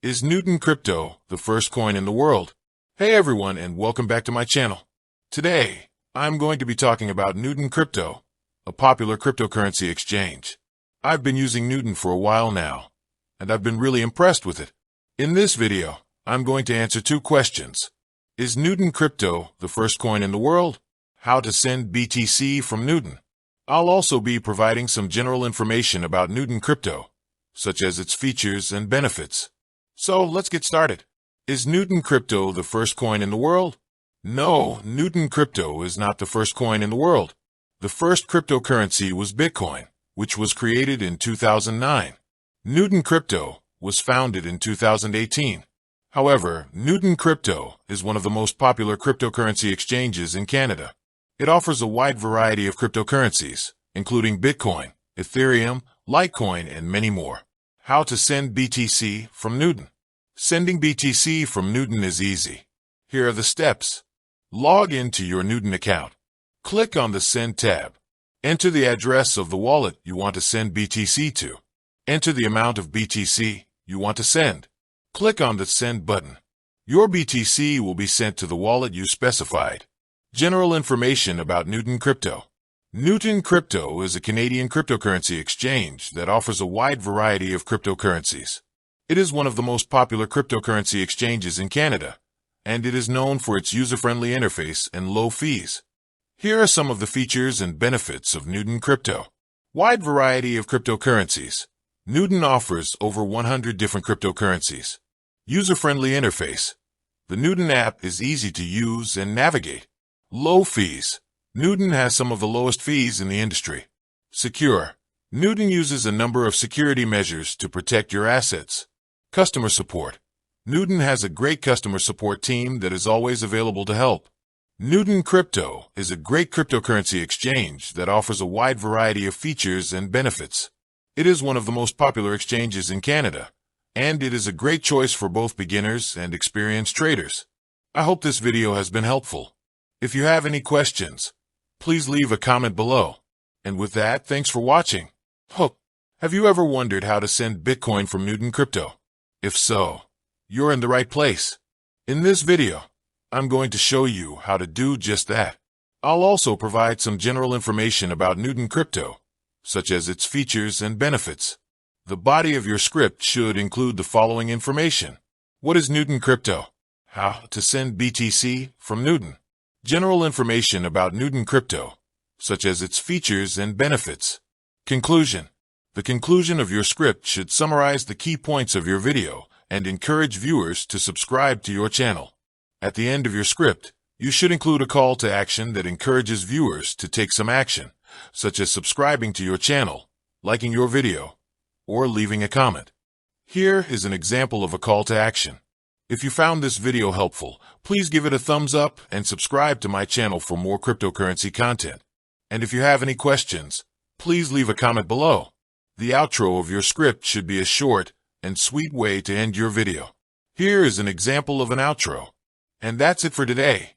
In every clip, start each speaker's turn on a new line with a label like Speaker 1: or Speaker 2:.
Speaker 1: Is Newton Crypto the first coin in the world? Hey everyone, and welcome back to my channel. Today, I'm going to be talking about Newton Crypto, a popular cryptocurrency exchange. I've been using Newton for a while now, and I've been really impressed with it. In this video, I'm going to answer two questions. Is Newton Crypto the first coin in the world? How to send BTC from Newton. I'll also be providing some general information about Newton Crypto, such as its features and benefits. So let's get started. Is Newton Crypto the first coin in the world? No, Newton Crypto is not the first coin in the world. The first cryptocurrency was Bitcoin, which was created in 2009. Newton Crypto was founded in 2018. However, Newton Crypto is one of the most popular cryptocurrency exchanges in Canada. It offers a wide variety of cryptocurrencies, including Bitcoin, Ethereum, Litecoin, and many more. How to send BTC from Newton. Sending BTC from Newton is easy. Here are the steps. Log into your Newton account. Click on the Send tab. Enter the address of the wallet you want to send BTC to. Enter the amount of BTC you want to send. Click on the Send button. Your BTC will be sent to the wallet you specified. General information about Newton Crypto. Newton Crypto is a Canadian cryptocurrency exchange that offers a wide variety of cryptocurrencies. It is one of the most popular cryptocurrency exchanges in Canada, and it is known for its user-friendly interface and low fees. Here are some of the features and benefits of Newton Crypto. Wide variety of cryptocurrencies. Newton offers over 100 different cryptocurrencies. User-friendly interface. The Newton app is easy to use and navigate. Low fees. Newton has some of the lowest fees in the industry. Secure. Newton uses a number of security measures to protect your assets. Customer support. Newton has a great customer support team that is always available to help. Newton Crypto is a great cryptocurrency exchange that offers a wide variety of features and benefits. It is one of the most popular exchanges in Canada, and it is a great choice for both beginners and experienced traders. I hope this video has been helpful. If you have any questions, please leave a comment below. And with that, thanks for watching. Have you ever wondered how to send Bitcoin from Newton Crypto? If so, you're in the right place. In this video, I'm going to show you how to do just that. I'll also provide some general information about Newton Crypto, such as its features and benefits. The body of your script should include the following information. What is Newton Crypto? How to send BTC from Newton. General information about Newton Crypto, such as its features and benefits. Conclusion. The conclusion of your script should summarize the key points of your video and encourage viewers to subscribe to your channel. At the end of your script, you should include a call to action that encourages viewers to take some action, such as subscribing to your channel, liking your video, or leaving a comment. Here is an example of a call to action. If you found this video helpful, please give it a thumbs up and subscribe to my channel for more cryptocurrency content. And if you have any questions, please leave a comment below. The outro of your script should be a short and sweet way to end your video. Here is an example of an outro. And that's it for today.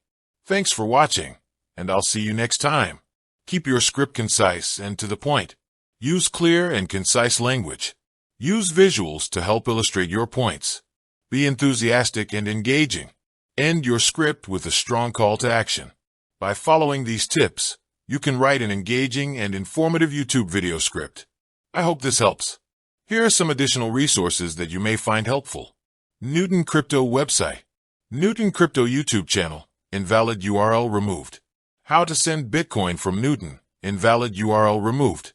Speaker 1: Thanks for watching, and I'll see you next time. Keep your script concise and to the point. Use clear and concise language. Use visuals to help illustrate your points. Be enthusiastic and engaging. End your script with a strong call to action. By following these tips, you can write an engaging and informative YouTube video script. I hope this helps. Here are some additional resources that you may find helpful. Newton Crypto website. Newton Crypto YouTube channel. Invalid URL removed. How to send Bitcoin from Newton. Invalid URL removed.